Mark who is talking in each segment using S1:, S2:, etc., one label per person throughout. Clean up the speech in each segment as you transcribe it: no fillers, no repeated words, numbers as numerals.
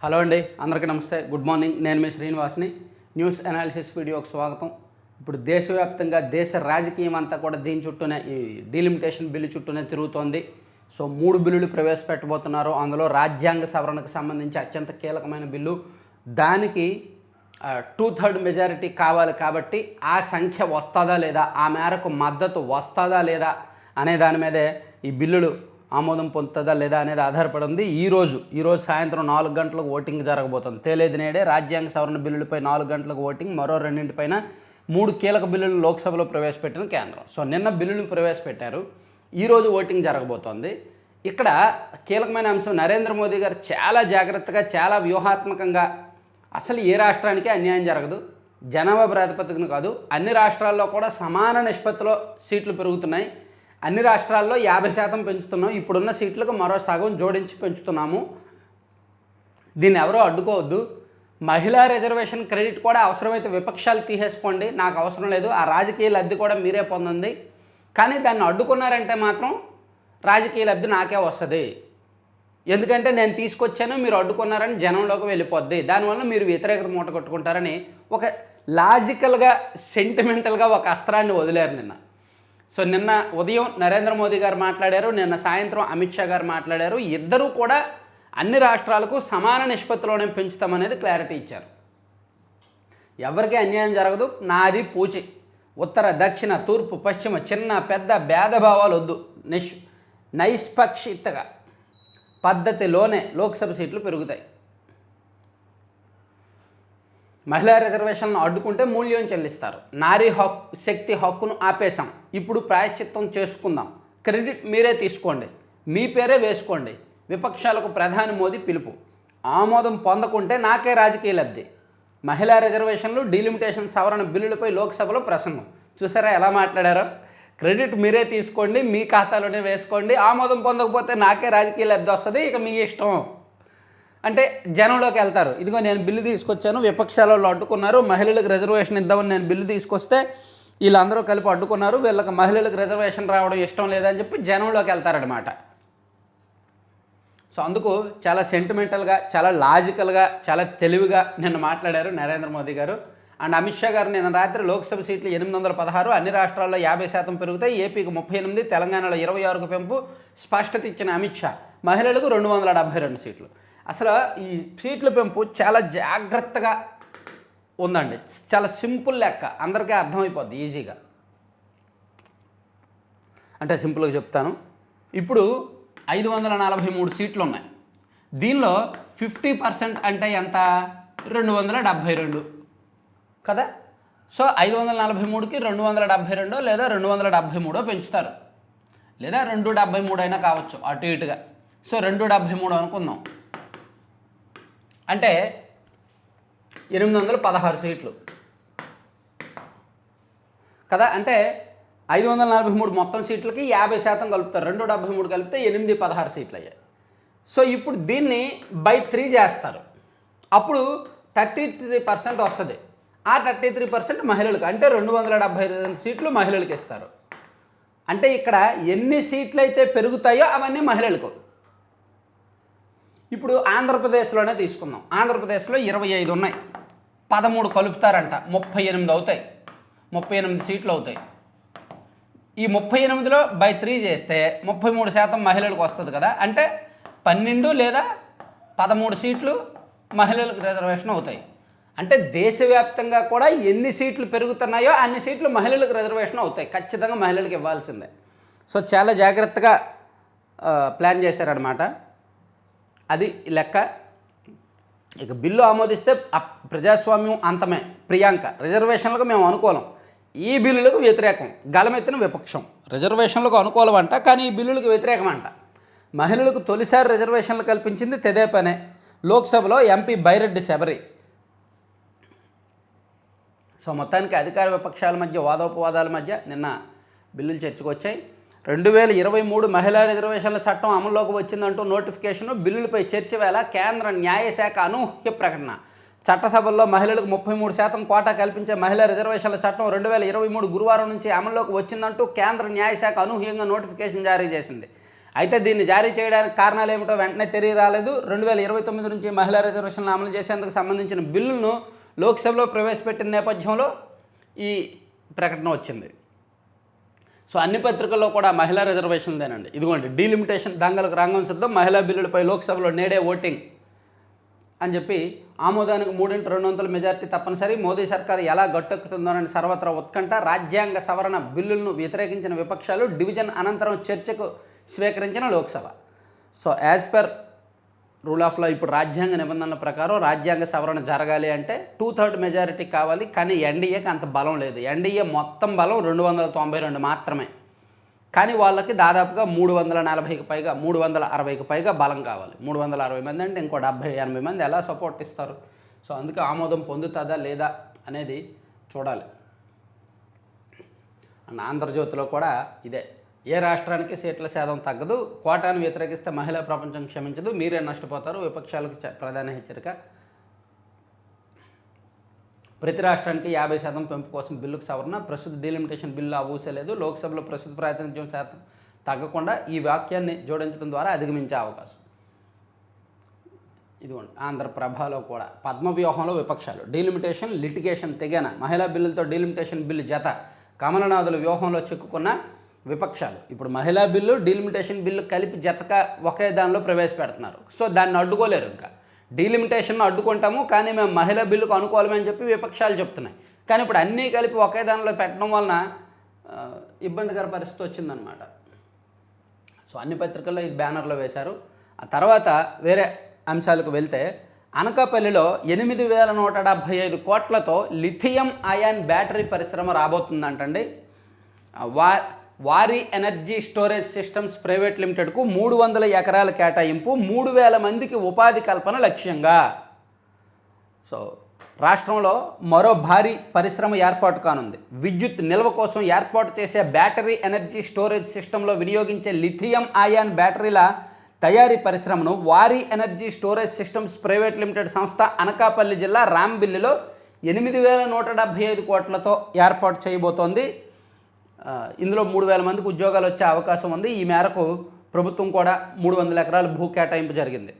S1: Hello అండి, అందరికీ నమస్తే. Good morning. నేను మీ శ్రీనివాస్ని. న్యూస్ అనాలిసిస్ వీడియోకి స్వాగతం. ఇప్పుడు దేశవ్యాప్తంగా దేశ రాజకీయం అంతా కూడా దీని చుట్టూనే, ఈ డీలిమిటేషన్ బిల్లు చుట్టూనే తిరుగుతోంది. సో 3 బిల్లులు ప్రవేశపెట్టబోతున్నారు. అందులో రాజ్యాంగ సవరణకు సంబంధించి అత్యంత కీలకమైన బిల్లు. దానికి 2/3 మెజారిటీ కావాలి. కాబట్టి ఆ సంఖ్య వస్తుందా లేదా, ఆ మేరకు మద్దతు వస్తుందా లేదా అనే దాని మీదే ఈ బిల్లులు ఆమోదం పొందుతుందా లేదా అనేది ఆధారపడి ఉంది. ఈరోజు సాయంత్రం 4 గంటలకు ఓటింగ్ జరగబోతుంది. తేలేది నేడే రాజ్యాంగ సవరణ బిల్లులపై 4 గంటలకు ఓటింగ్. మరో రెండింటిపైన 3 కీలక బిల్లులు లోక్సభలో ప్రవేశపెట్టిన కేంద్రం. సో నిన్న బిల్లులు ప్రవేశపెట్టారు, ఈరోజు ఓటింగ్ జరగబోతోంది. ఇక్కడ కీలకమైన అంశం, నరేంద్ర మోదీ గారు చాలా జాగ్రత్తగా, చాలా వ్యూహాత్మకంగా, అసలు ఏ రాష్ట్రానికి అన్యాయం జరగదు, జనాభా ప్రాతిపదికన కాదు, అన్ని రాష్ట్రాల్లో కూడా సమాన నిష్పత్తిలో సీట్లు పెరుగుతున్నాయి, అన్ని రాష్ట్రాల్లో 50% పెంచుతున్నాం, ఇప్పుడున్న సీట్లకు మరో సగం జోడించి పెంచుతున్నాము, దీన్ని ఎవరో అడ్డుకోవద్దు, మహిళా రిజర్వేషన్ క్రెడిట్ కూడా అవసరమైతే విపక్షాలు తీసేసుకోండి, నాకు అవసరం లేదు, ఆ రాజకీయ లబ్ధి కూడా మీరే పొందండి, కానీ దాన్ని అడ్డుకున్నారంటే మాత్రం రాజకీయ లబ్ధి నాకే వస్తుంది, ఎందుకంటే నేను తీసుకొచ్చాను, మీరు అడ్డుకున్నారని జనంలోకి వెళ్ళిపోద్ది, దానివల్ల మీరు వ్యతిరేకత మూట కట్టుకుంటారని ఒక లాజికల్గా, సెంటిమెంటల్గా ఒక అస్త్రాన్ని వదిలేరు నిన్న. సో నిన్న ఉదయం నరేంద్ర మోదీ గారు మాట్లాడారు, నిన్న సాయంత్రం అమిత్ షా గారు మాట్లాడారు. ఇద్దరూ కూడా అన్ని రాష్ట్రాలకు సమాన నిష్పత్తిలోనే పెంచుతామనేది క్లారిటీ ఇచ్చారు. ఎవరికీ అన్యాయం జరగదు, నాది పూచి, ఉత్తర దక్షిణ తూర్పు పశ్చిమ చిన్న పెద్ద భేదభావాలు వద్దు, నైష్పక్షితగా పద్ధతిలోనే లోక్సభ సీట్లు పెరుగుతాయి. మహిళా రిజర్వేషన్ను అడ్డుకుంటే మూల్యం చెల్లిస్తారు. నారీ శక్తి హక్కును ఆపేశాం, ఇప్పుడు ప్రాయశ్చిత్తం చేసుకుందాం, క్రెడిట్ మీరే తీసుకోండి, మీ పేరే వేసుకోండి, విపక్షాలకు ప్రధాని మోదీ పిలుపు, ఆమోదం పొందకుంటే నాకే రాజకీయ లబ్ధి, మహిళా రిజర్వేషన్లు డీలిమిటేషన్ సవరణ బిల్లులపై లోక్సభలో ప్రసంగం. చూసారా ఎలా మాట్లాడారో? క్రెడిట్ మీరే తీసుకోండి, మీ ఖాతాలోనే వేసుకోండి, ఆమోదం పొందకపోతే నాకే రాజకీయ లబ్ధి వస్తుంది, ఇక మీ ఇష్టం అంటే జనంలోకి వెళ్తారు. ఇదిగో నేను బిల్లు తీసుకొచ్చాను, విపక్షాల వాళ్ళు అడ్డుకున్నారు, మహిళలకు రిజర్వేషన్ ఇద్దామని నేను బిల్లు తీసుకొస్తే వీళ్ళందరూ కలిపి అడ్డుకున్నారు, వీళ్ళకి మహిళలకు రిజర్వేషన్ రావడం ఇష్టం లేదని చెప్పి జనంలోకి వెళ్తారనమాట. సో అందుకు చాలా సెంటిమెంటల్గా, చాలా లాజికల్గా, చాలా తెలివిగా నిన్న మాట్లాడారు నరేంద్ర మోదీ గారు. అండ్ అమిత్ షా గారు నిన్న రాత్రి లోక్సభ సీట్లు 816, అన్ని రాష్ట్రాల్లో 50% పెరుగుతాయి, ఏపీకి 38, తెలంగాణలో 26కు పెంపు స్పష్టత ఇచ్చిన అమిత్ షా. మహిళలకు 272 సీట్లు. అసలు ఈ సీట్ల పెంపు చాలా జాగ్రత్తగా ఉందండి, చాలా సింపుల్ లెక్క, అందరికీ అర్థమైపోద్ది ఈజీగా. అంటే సింపుల్గా చెప్తాను. ఇప్పుడు 543 సీట్లు ఉన్నాయి, దీనిలో 50% అంటే ఎంత? 272 కదా. సో 543కి 272 లేదా 273 పెంచుతారు, లేదా 273 అయినా కావచ్చు అటు ఇటుగా. సో 273 అనుకుందాం, అంటే 816 సీట్లు కదా. అంటే 543 మొత్తం సీట్లకి 50% కలుపుతారు, 273 కలిపితే 816 సీట్లు అయ్యాయి. సో ఇప్పుడు దీన్ని బై 3 చేస్తారు, అప్పుడు 33% వస్తుంది. ఆ 33% మహిళలకు, అంటే 272 సీట్లు మహిళలకు ఇస్తారు. అంటే ఇక్కడ ఎన్ని సీట్లు అయితే పెరుగుతాయో అవన్నీ మహిళలకు. ఇప్పుడు ఆంధ్రప్రదేశ్లోనే తీసుకుందాం, ఆంధ్రప్రదేశ్లో 25 ఉన్నాయి, 13 కలుపుతారంట, 38 అవుతాయి, 38 సీట్లు అవుతాయి. ఈ 38లో బై 3 చేస్తే 33% మహిళలకు వస్తుంది కదా. అంటే 12 లేదా 13 సీట్లు మహిళలకు రిజర్వేషన్ అవుతాయి. అంటే దేశవ్యాప్తంగా కూడా ఎన్ని సీట్లు పెరుగుతున్నాయో అన్ని సీట్లు మహిళలకు రిజర్వేషన్ అవుతాయి, ఖచ్చితంగా మహిళలకు ఇవ్వాల్సిందే. సో చాలా జాగ్రత్తగా ప్లాన్ చేశారనమాట, అది లెక్క. ఇక బిల్లు ఆమోదిస్తే ప్రజాస్వామ్యం అంతమే. ప్రియాంక, రిజర్వేషన్లకు మేము అనుకూలం, ఈ బిల్లులకు వ్యతిరేకం, గలమెత్తిన విపక్షం. రిజర్వేషన్లకు అనుకూలం అంట, కానీ ఈ బిల్లులకు వ్యతిరేకం అంట. మహిళలకు తొలిసారి రిజర్వేషన్లు కల్పించింది తెదేపానే. లోక్సభలో ఎంపీ బైరెడ్డి శబరి. సో మొత్తానికి అధికార విపక్షాల మధ్య వాదోపవాదాల మధ్య నిన్న బిల్లులు చర్చకు వచ్చాయి. 2023 మహిళా రిజర్వేషన్ల చట్టం అమల్లోకి వచ్చిందంటూ నోటిఫికేషన్, బిల్లులపై చర్చ వేళ కేంద్ర న్యాయశాఖ అనూహ్య ప్రకటన. చట్టసభల్లో మహిళలకు 33% కోటా కల్పించే మహిళా రిజర్వేషన్ల చట్టం 2023 గురువారం నుంచి అమల్లోకి వచ్చిందంటూ కేంద్ర న్యాయశాఖ అనూహ్యంగా నోటిఫికేషన్ జారీ చేసింది. అయితే దీన్ని జారీ చేయడానికి కారణాలు ఏమిటో వెంటనే తెలియరాలేదు. 2029 నుంచి మహిళా రిజర్వేషన్లు అమలు చేసేందుకు సంబంధించిన బిల్లును లోక్సభలో ప్రవేశపెట్టిన నేపథ్యంలో ఈ ప్రకటన వచ్చింది. సో అన్ని పత్రికల్లో కూడా మహిళా రిజర్వేషన్దేనండి. ఇదిగోండి, డీలిమిటేషన్ దంగలకు రంగం సిద్ధం, మహిళా బిల్లులపై లోక్సభలో నేడే ఓటింగ్ అని చెప్పి ఆమోదానికి 3/200 మెజార్టీ తప్పనిసరి, మోదీ సర్కారు ఎలా గట్టెక్కుతుందోనని సర్వత్రా ఉత్కంఠ, రాజ్యాంగ సవరణ బిల్లులను వ్యతిరేకించిన విపక్షాలు, డివిజన్ అనంతరం చర్చకు స్వీకరించిన Lok Sabha. So as per rule of law ఇప్పుడు రాజ్యాంగ నిబంధనల ప్రకారం రాజ్యాంగ సవరణ జరగాలి అంటే 2/3 మెజారిటీ కావాలి. కానీ ఎన్డీఏకి అంత బలం లేదు. ఎన్డీఏ మొత్తం బలం 292 మాత్రమే. కానీ వాళ్ళకి దాదాపుగా 340కి పైగా 360కి పైగా బలం కావాలి. 360 మంది అంటే ఇంకో 70-80 మంది ఎలా సపోర్ట్ ఇస్తారు? సో అందుకే ఆమోదం పొందుతుందా లేదా అనేది చూడాలి. అండ్ ఆంధ్రజ్యోతిలో కూడా ఇదే, ఏ రాష్ట్రానికి సీట్ల శాతం తగ్గదు, కోటాను వ్యతిరేకిస్తే మహిళా ప్రపంచం క్షమించదు, మీరే నష్టపోతారు, విపక్షాలకు ప్రధాన హెచ్చరిక. ప్రతి రాష్ట్రానికి 50% పెంపు కోసం బిల్లుకు సవరణ, ప్రస్తుత డీలిమిటేషన్ బిల్లు ఊసలేదు, లోక్సభలో ప్రస్తుత ప్రాతినిధ్యం శాతం తగ్గకుండా ఈ వాక్యాన్ని జోడించడం ద్వారా అధిగమించే అవకాశం. ఇదిగోండి, ఆంధ్రప్రభలో కూడా పద్మవ్యూహంలో విపక్షాలు, డీలిమిటేషన్ లిటిగేషన్ తెగన, మహిళా బిల్లులతో డీలిమిటేషన్ బిల్లు జత, కమలనాథుల వ్యూహంలో చిక్కుకున్న విపక్షాలు. ఇప్పుడు మహిళా బిల్లు డీలిమిటేషన్ బిల్లు కలిపి జతగా ఒకే దానిలో ప్రవేశపెడుతున్నారు. సో దాన్ని అడ్డుకోలేరు. ఇంకా డీలిమిటేషన్ అడ్డుకుంటాము కానీ మేము మహిళా బిల్లుకు అనుకూలమని చెప్పి విపక్షాలు చెప్తున్నాయి. కానీ ఇప్పుడు అన్నీ కలిపి ఒకే దానిలో పెట్టడం వలన ఇబ్బందికర పరిస్థితి వచ్చిందనమాట. సో అన్ని పత్రికల్లో ఇది బ్యానర్లో వేశారు. ఆ తర్వాత వేరే అంశాలకు వెళ్తే, అనకాపల్లిలో 8,175 కోట్లతో లిథియం అయాన్ బ్యాటరీ పరిశ్రమ రాబోతుందంటండి. వారి ఎనర్జీ స్టోరేజ్ సిస్టమ్స్ ప్రైవేట్ లిమిటెడ్కు 300 ఎకరాల కేటాయింపు, 3,000 మందికి ఉపాధి కల్పన లక్ష్యంగా. సో రాష్ట్రంలో మరో భారీ పరిశ్రమ ఏర్పాటు కానుంది. విద్యుత్ నిల్వ కోసం ఏర్పాటు చేసే బ్యాటరీ ఎనర్జీ స్టోరేజ్ సిస్టంలో వినియోగించే లిథియం అయాన్ బ్యాటరీల తయారీ పరిశ్రమను వారి energy storage systems private limited సంస్థ అనకాపల్లి జిల్లా రాంబిల్లిలో 8,175 కోట్లతో ఏర్పాటు చేయబోతోంది. ఇందులో 3,000 మందికి ఉద్యోగాలు వచ్చే అవకాశం ఉంది. ఈ మేరకు ప్రభుత్వం కూడా 300 ఎకరాల భూ కేటాయింపు జరిగింది.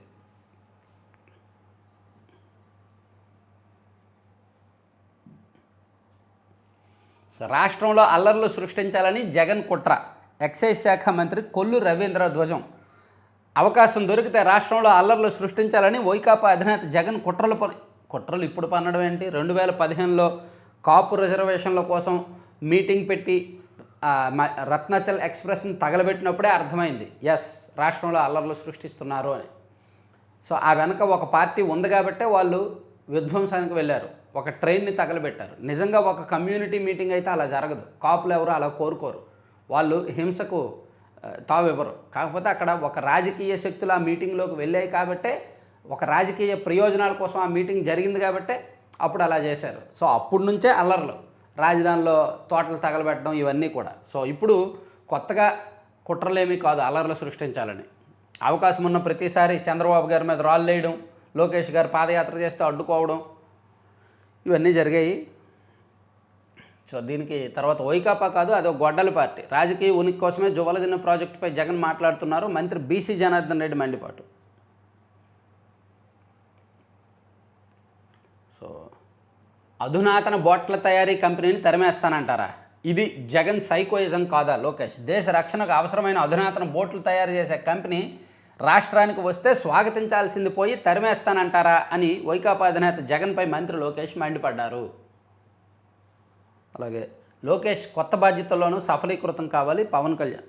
S1: రాష్ట్రంలో అల్లర్లు సృష్టించాలని జగన్ కుట్ర, ఎక్సైజ్ శాఖ మంత్రి కొల్లు రవీంద్ర ధ్వజం. అవకాశం దొరికితే రాష్ట్రంలో అల్లర్లు సృష్టించాలని వైకాపా అధినేత జగన్ కుట్రలు ఇప్పుడు పన్నడం ఏంటి? 2015లో కాపు రిజర్వేషన్ల కోసం మీటింగ్ పెట్టి రత్నాచల్ ఎక్స్ప్రెస్ని తగలబెట్టినప్పుడే అర్థమైంది, ఎస్ రాష్ట్రంలో అల్లర్లు సృష్టిస్తున్నారు అని. సో ఆ వెనక ఒక పార్టీ ఉంది కాబట్టే వాళ్ళు విధ్వంసానికి వెళ్ళారు, ఒక ట్రైన్ని తగలబెట్టారు. నిజంగా ఒక కమ్యూనిటీ మీటింగ్ అయితే అలా జరగదు. కాపులు ఎవరు అలా కోరుకోరు, వాళ్ళు హింసకు తావివ్వరు. కాకపోతే అక్కడ ఒక రాజకీయ శక్తులు ఆ మీటింగ్లోకి వెళ్ళాయి కాబట్టే, ఒక రాజకీయ ప్రయోజనాల కోసం ఆ మీటింగ్ జరిగింది కాబట్టే అప్పుడు అలా చేశారు. సో అప్పటి నుంచే అల్లర్లు, రాజధానిలో తోటలు తగలబెట్టడం ఇవన్నీ కూడా. సో ఇప్పుడు కొత్తగా కుట్రలేమీ కాదు అల్లర్లు సృష్టించాలని. అవకాశం ఉన్న ప్రతిసారి చంద్రబాబు గారి మీద రాళ్ళు వేయడం, లోకేష్ గారు పాదయాత్ర చేస్తే అడ్డుకోవడం ఇవన్నీ జరిగాయి. సో దీనికి తర్వాత వైకాపా కాదు, అదో గొడ్డలి పార్టీ. రాజకీయ ఉనికి కోసమే జువలదిన్న ప్రాజెక్టుపై జగన్ మాట్లాడుతున్నారు, మంత్రి బీసీ జనార్దన్ రెడ్డి మండిపాటు. సో అధునాతన బోట్ల తయారీ కంపెనీని తరిమేస్తానంటారా? ఇది జగన్ సైకోయిజం కాదా? లోకేష్, దేశ రక్షణకు అవసరమైన అధునాతన బోట్లు తయారు చేసే కంపెనీ రాష్ట్రానికి వస్తే స్వాగతించాల్సింది పోయి తరిమేస్తానంటారా అని వైకాపా అధినేత జగన్పై మంత్రి లోకేష్ మండిపడ్డారు. అలాగే లోకేష్ కొత్త బాధ్యతల్లోనూ సఫలీకృతం కావాలి పవన్ కళ్యాణ్.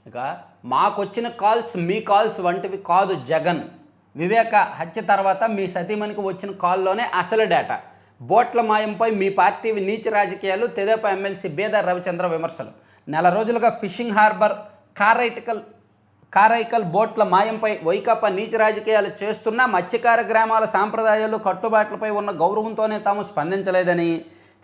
S1: ఇక మాకొచ్చిన కాల్స్ మీ కాల్స్ వంటివి కాదు జగన్, వివేక హత్య తర్వాత మీ సతీమణికి వచ్చిన కాల్లోనే అసలు డేటా, బోట్ల మాయంపై మీ పార్టీ నీచ రాజకీయాలు, తెదేపా ఎమ్మెల్సీ బేదా రవిచంద్ర విమర్శలు. నెల రోజులుగా ఫిషింగ్ హార్బర్ కారైకల్ బోట్ల మాయంపై వైకాపా నీచ రాజకీయాలు చేస్తున్న మత్స్యకార గ్రామాల సాంప్రదాయాలు కట్టుబాట్లపై ఉన్న గౌరవంతోనే తాము స్పందించలేదని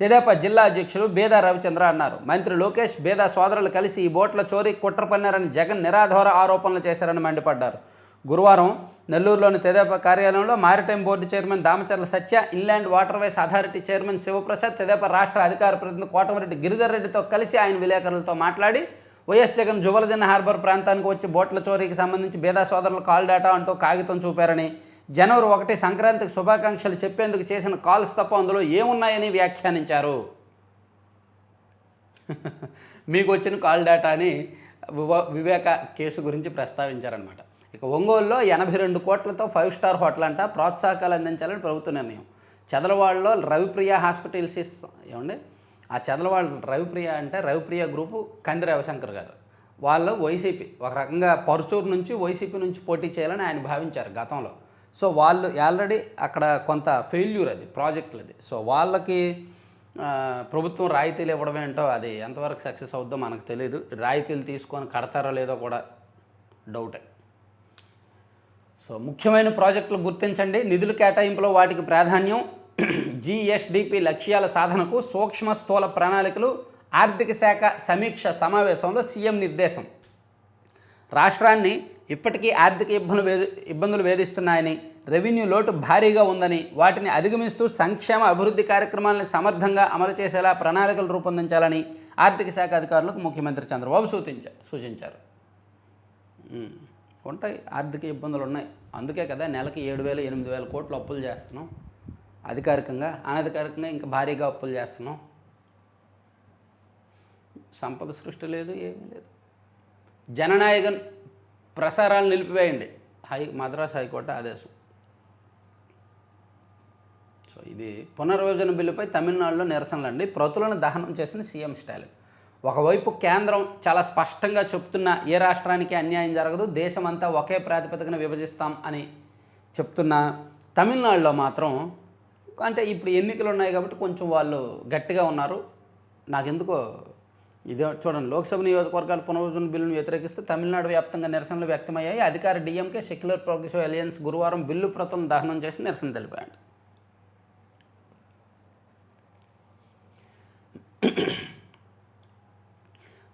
S1: తెదేపా జిల్లా అధ్యక్షులు బేదా రవిచంద్ర అన్నారు. మంత్రి లోకేష్, బేదా సోదరులు కలిసి ఈ బోట్ల చోరీ కుట్ర పన్నారని జగన్ నిరాధార ఆరోపణలు చేశారని మండిపడ్డారు. గురువారం నెల్లూరులోని తెదేపా కార్యాలయంలో maritime board chairman Damacharla Satya, inland waterways authority chairman Shivaprasad, తెదేపా రాష్ట్ర అధికార ప్రతినిధి కోటమిరెడ్డి గిరిధర్ రెడ్డితో కలిసి ఆయన విలేకరులతో మాట్లాడి వైఎస్ జగన్ జువలదిన్న హార్బర్ ప్రాంతానికి వచ్చి బోట్ల చోరీకి సంబంధించి బేదా సోదరులు కాల్ డేటా అంటూ కాగితం చూపారని, జనవరి 1 సంక్రాంతికి శుభాకాంక్షలు చెప్పేందుకు చేసిన కాల్స్ తప్ప అందులో ఏమున్నాయని వ్యాఖ్యానించారు. మీకు వచ్చిన కాల్ డేటా అని వివేక కేసు గురించి ప్రస్తావించారనమాట. ఇక ఒంగోలులో 82 కోట్లతో 5 స్టార్ హోటల్ అంట ప్రోత్సాహకాలు అందించాలని ప్రభుత్వ నిర్ణయం. చదలవాడలో రవిప్రియ హాస్పిటల్స్ ఏమండి, ఆ చదలవాడ రవిప్రియ అంటే రవిప్రియ గ్రూపు కంది రవిశంకర్ గారు, వాళ్ళు వైసీపీ ఒక రకంగా పరుచూరు నుంచి వైసీపీ నుంచి పోటీ చేయాలని ఆయన భావించారు గతంలో. సో వాళ్ళు ఆల్రెడీ అక్కడ కొంత ఫెయిల్యూర్ అది ప్రాజెక్టులు అది. సో వాళ్ళకి ప్రభుత్వం రాయితీలు ఇవ్వడం ఏంటో అది ఎంతవరకు సక్సెస్ అవుద్దో మనకు తెలియదు. రాయితీలు తీసుకొని కడతారో లేదో కూడా డౌటే. సో ముఖ్యమైన ప్రాజెక్టులు గుర్తించండి, నిధుల కేటాయింపులో వాటికి ప్రాధాన్యం. జిఎస్డిపి లక్ష్యాల సాధనకు సూక్ష్మ స్థూల ప్రణాళికలు ఆర్థిక శాఖ సమీక్ష సమావేశంలో సీఎం నిర్దేశం. రాష్ట్రాన్ని ఇప్పటికీ ఆర్థిక ఇబ్బందులు వేధిస్తున్నాయని, రెవెన్యూ లోటు భారీగా ఉందని, వాటిని అధిగమిస్తూ సంక్షేమ అభివృద్ధి కార్యక్రమాలను సమర్థంగా అమలు చేసేలా ప్రణాళికలు రూపొందించాలని ఆర్థిక శాఖ అధికారులకు ముఖ్యమంత్రి చంద్రబాబు సూచించారు. ఉంటాయి, ఆర్థిక ఇబ్బందులు ఉన్నాయి. అందుకే కదా నెలకి 7,000 8,000 కోట్లు అప్పులు చేస్తున్నాం. అధికారికంగా అనధికారికంగా ఇంకా భారీగా అప్పులు చేస్తున్నాం. సంపద సృష్టి లేదు, ఏమీ లేదు. జననాయకన్ ప్రసారాలు నిలిపివేయండి, మద్రాసు హైకోర్టు ఆదేశం. సో ఇది పునర్విభజన బిల్లుపై తమిళనాడులో నిరసనలండి. ప్రతులను దహనం చేసిన సీఎం స్టాలిన్. ఒకవైపు కేంద్రం చాలా స్పష్టంగా చెప్తున్న ఏ రాష్ట్రానికి అన్యాయం జరగదు, దేశమంతా ఒకే ప్రాతిపదికన విభజిస్తాం అని చెప్తున్న తమిళనాడులో మాత్రం అంటే ఇప్పుడు ఎన్నికలు ఉన్నాయి కాబట్టి కొంచెం వాళ్ళు గట్టిగా ఉన్నారు. నాకెందుకో ఇదే చూడండి, లోక్సభ నియోజకవర్గాల పునర్విభజన బిల్లును వ్యతిరేకిస్తూ తమిళనాడు వ్యాప్తంగా నిరసనలు వ్యక్తమయ్యాయి. అధికార డిఎంకే సెక్యులర్ ప్రోగ్రెసివ్ అలయన్స్ గురువారం బిల్లు ప్రతులను దహనం చేసి నిరసన తెలిపాయండి.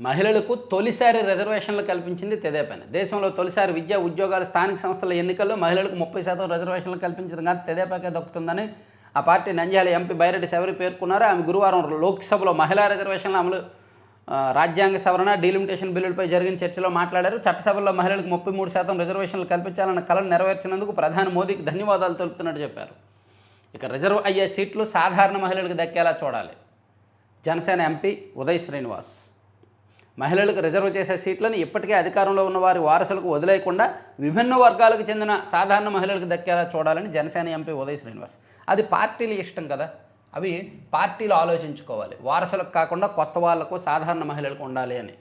S1: మహిళలకు తొలిసారి రిజర్వేషన్లు కల్పించింది తెదేపానే. దేశంలో తొలిసారి విద్యా ఉద్యోగాల స్థానిక సంస్థల ఎన్నికల్లో మహిళలకు 30% రిజర్వేషన్లు కల్పించడం కానీ తెదేపాకే దక్కుతుందని ఆ పార్టీ నంద్యాల ఎంపీ బైరెడ్డి శబరి పేర్కొన్నారు. ఆమె గురువారం లోక్సభలో మహిళా రిజర్వేషన్ల అమలు, రాజ్యాంగ సవరణ, డీలిమిటేషన్ బిల్లులపై జరిగిన చర్చలో మాట్లాడారు. చట్టసభలో మహిళలకు 33% రిజర్వేషన్లు కల్పించాలన్న కలను నెరవేర్చినందుకు ప్రధాని మోదీకి ధన్యవాదాలు తెలుపుతున్నట్టు చెప్పారు. ఇక రిజర్వ్ అయ్యే సీట్లు సాధారణ మహిళలకు దక్కేలా చూడాలి. జనసేన ఎంపీ ఉదయ్ శ్రీనివాస్ మహిళలకు రిజర్వ్ చేసే సీట్లను ఇప్పటికే అధికారంలో ఉన్న వారి వారసులకు వదిలేయకుండా విభిన్న వర్గాలకు చెందిన సాధారణ మహిళలకు దక్కేలా చూడాలని జనసేన ఎంపీ ఉదయ్ శ్రీనివాస్. అది పార్టీలు ఇష్టం కదా, అవి పార్టీలు ఆలోచించుకోవాలి. వారసులకు కాకుండా కొత్త వాళ్లకు, సాధారణ మహిళలకు ఉండాలి అని.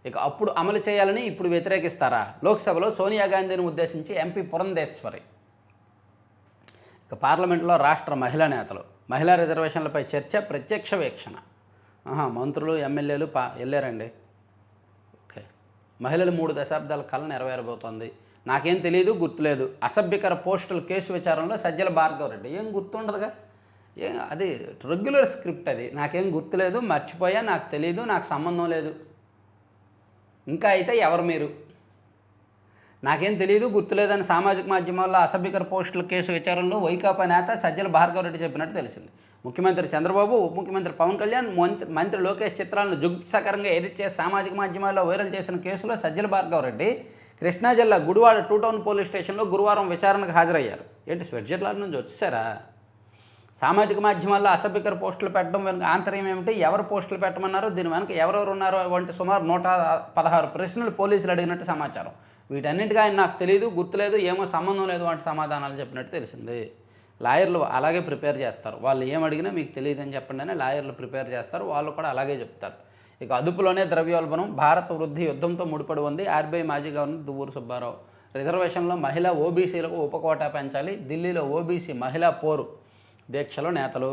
S1: ఇక అప్పుడు అమలు చేయాలని ఇప్పుడు వ్యతిరేకిస్తారా? లోక్సభలో సోనియా గాంధీని ఉద్దేశించి ఎంపీ పురంధేశ్వరి. ఇక పార్లమెంట్లో రాష్ట్ర మహిళా నేతలు మహిళా రిజర్వేషన్లపై చర్చ, ప్రత్యక్ష వీక్షణ. మంత్రులు ఎమ్మెల్యేలు వెళ్ళారండి. ఓకే, మహిళలు 3 దశాబ్దాల కళ నెరవేరబోతోంది. నాకేం తెలియదు, గుర్తులేదు. అసభ్యకర పోస్టుల కేసు విచారణలో సజ్జల భార్గవ రెడ్డి. ఏం గుర్తుండదుగా, అది రెగ్యులర్ స్క్రిప్ట్, అది నాకేం గుర్తులేదు, మర్చిపోయా, నాకు తెలియదు, నాకు సంబంధం లేదు. ఇంకా అయితే ఎవరు మీరు? నాకేం తెలియదు, గుర్తులేదని సామాజిక మాధ్యమాల్లో అసభ్యకర పోస్టుల కేసు విచారణలో వైకాపా నేత సజ్జల భార్గవ రెడ్డి చెప్పినట్టు తెలిసింది. ముఖ్యమంత్రి చంద్రబాబు, ఉప ముఖ్యమంత్రి పవన్ కళ్యాణ్, మంత్రి లోకేష్ చిత్రాలను జుగుప్సకరంగా ఎడిట్ చేసి సామాజిక మాధ్యమాల్లో వైరల్ చేసిన కేసులో సజ్జల భార్గవ రెడ్డి కృష్ణా జిల్లా గుడివాడ 2 టౌన్ పోలీస్ స్టేషన్లో గురువారం విచారణకు హాజరయ్యారు. ఏంటి స్విట్జర్లాండ్ నుంచి వచ్చేసారా? సామాజిక మాధ్యమాల్లో అసభ్యకర పోస్టులు పెట్టడం వెనుక ఆంతర్యం ఏమిటి? ఎవరు పోస్టులు పెట్టమన్నారో, దీని వెనుక ఎవరెవరు ఉన్నారో వంటి సుమారు 116 ప్రశ్నలు పోలీసులు అడిగినట్టు సమాచారం. వీటన్నింటిగా ఆయన నాకు తెలియదు, గుర్తులేదు, ఏమో సంబంధం లేదు వంటి సమాధానాలు చెప్పినట్టు తెలిసింది. లాయర్లు అలాగే ప్రిపేర్ చేస్తారు. వాళ్ళు ఏం అడిగినా మీకు తెలియదని చెప్పండి అని లాయర్లు ప్రిపేర్ చేస్తారు, వాళ్ళు కూడా అలాగే చెప్తారు. ఇక అదుపులోనే ద్రవ్యోల్బణం, భారత వృద్ధి యుద్ధంతో ముడిపడి ఉంది. ఆర్బీఐ మాజీ గవర్నర్ దువ్వూరు సుబ్బారావు. రిజర్వేషన్లో మహిళా ఓబీసీలకు ఉపకోటా పెంచాలి. ఢిల్లీలో ఓబీసీ మహిళా పోరు దీక్షలో నేతలు.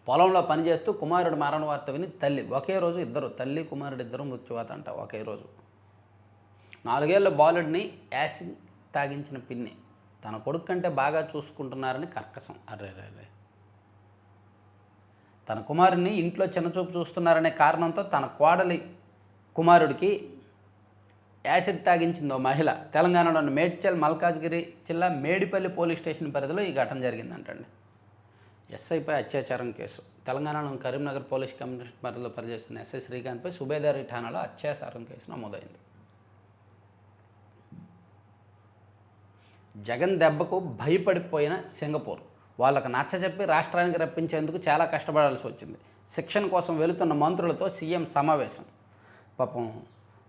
S1: పొలంలో పనిచేస్తూ కుమారుడు మరణ వార్త విని తల్లి, ఒకే రోజు ఇద్దరు, తల్లి కుమారుడు ఇద్దరు మృత్యువాత అంట ఒకే రోజు. 4 ఏళ్ల బాలుడిని యాసిడ్ తాగించిన పిన్ని తన కొడుకు కంటే బాగా చూసుకుంటున్నారని కర్కసం. అర్రే, తన కుమారుడిని ఇంట్లో చిన్నచూపు చూస్తున్నారనే కారణంతో తన కోడలి కుమారుడికి యాసిడ్ తాగించిందో మహిళ. తెలంగాణలోని మేడ్చల్ మల్కాజ్గిరి జిల్లా మేడిపల్లి పోలీస్ స్టేషన్ పరిధిలో ఈ ఘటన జరిగిందంటండి. ఎస్ఐపై అత్యాచారం కేసు. తెలంగాణలోని కరీంనగర్ పోలీస్ కమిషనర్ పరిధిలో పనిచేస్తున్న ఎస్ఐ శ్రీకాంత్పై సుబేదారి ఠాణాలో అత్యాచారం కేసు నమోదైంది. జగన్ దెబ్బకు భయపడిపోయిన సింగపూర్. వాళ్ళకు నచ్చజెప్పి రాష్ట్రానికి రప్పించేందుకు చాలా కష్టపడాల్సి వచ్చింది. శిక్షణ కోసం వెళుతున్న మంత్రులతో సీఎం సమావేశం. పాపం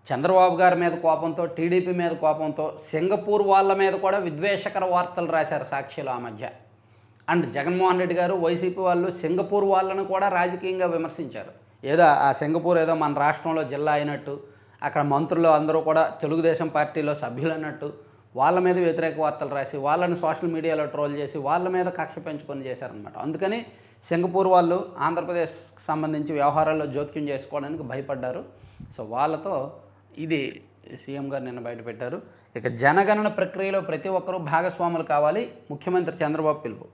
S1: చంద్రబాబు గారి మీద కోపంతో, టీడీపీ మీద కోపంతో సింగపూర్ వాళ్ళ మీద కూడా విద్వేషకర వార్తలు రాశారు సాక్షిలో ఆ మధ్య. అండ్ జగన్మోహన్ రెడ్డి గారు, వైసీపీ వాళ్ళు సింగపూర్ వాళ్ళను కూడా రాజకీయంగా విమర్శించారు. ఏదో ఆ సింగపూర్ ఏదో మన రాష్ట్రంలో జిల్లా అయినట్టు, అక్కడ మంత్రులు అందరూ కూడా తెలుగుదేశం పార్టీలో సభ్యులు అన్నట్టు వాళ్ళ మీద వ్యతిరేక వార్తలు రాసి వాళ్ళని సోషల్ మీడియాలో ట్రోల్ చేసి వాళ్ళ మీద కక్ష పెంచుకొని చేశారనమాట. అందుకని సింగపూర్ వాళ్ళు ఆంధ్రప్రదేశ్కి సంబంధించి వ్యవహారాల్లో జోక్యం చేసుకోవడానికి భయపడ్డారు. సో వాళ్ళతో ఇది సీఎం గారు నిన్న బయటపెట్టారు. ఇక జనగణన ప్రక్రియలో ప్రతి ఒక్కరూ భాగస్వాములు కావాలి, ముఖ్యమంత్రి చంద్రబాబు పిలుపు.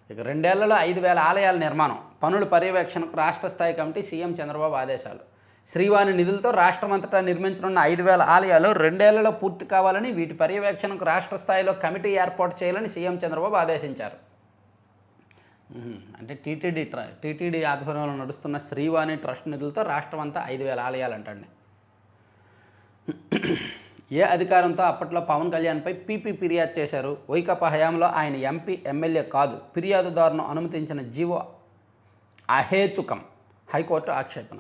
S1: ఇక 2 ఏళ్లలో 5,000 ఆలయాల నిర్మాణం, పనుల పర్యవేక్షణకు రాష్ట్ర స్థాయి కమిటీ సీఎం చంద్రబాబు ఆదేశాలు. శ్రీవాణి నిధులతో రాష్ట్రమంతటా నిర్మించనున్న 5,000 ఆలయాలు 2 ఏళ్లలో పూర్తి కావాలని, వీటి పర్యవేక్షణకు రాష్ట్ర స్థాయిలో కమిటీ ఏర్పాటు చేయాలని సీఎం చంద్రబాబు ఆదేశించారు. అంటే టీటీడీ ఆధ్వర్యంలో నడుస్తున్న శ్రీవాణి ట్రస్ట్ నిధులతో రాష్ట్రం అంతా 5,000 ఆలయాలు అంటండి. ఏ అధికారంతో అప్పట్లో పవన్ కళ్యాణ్పై పీపీ ఫిర్యాదు చేశారు? వైకాపా హయాంలో ఆయన ఎంపీ ఎమ్మెల్యే కాదు, ఫిర్యాదుదారును అనుమతించిన జీవో అహేతుకం, హైకోర్టు ఆక్షేపణ.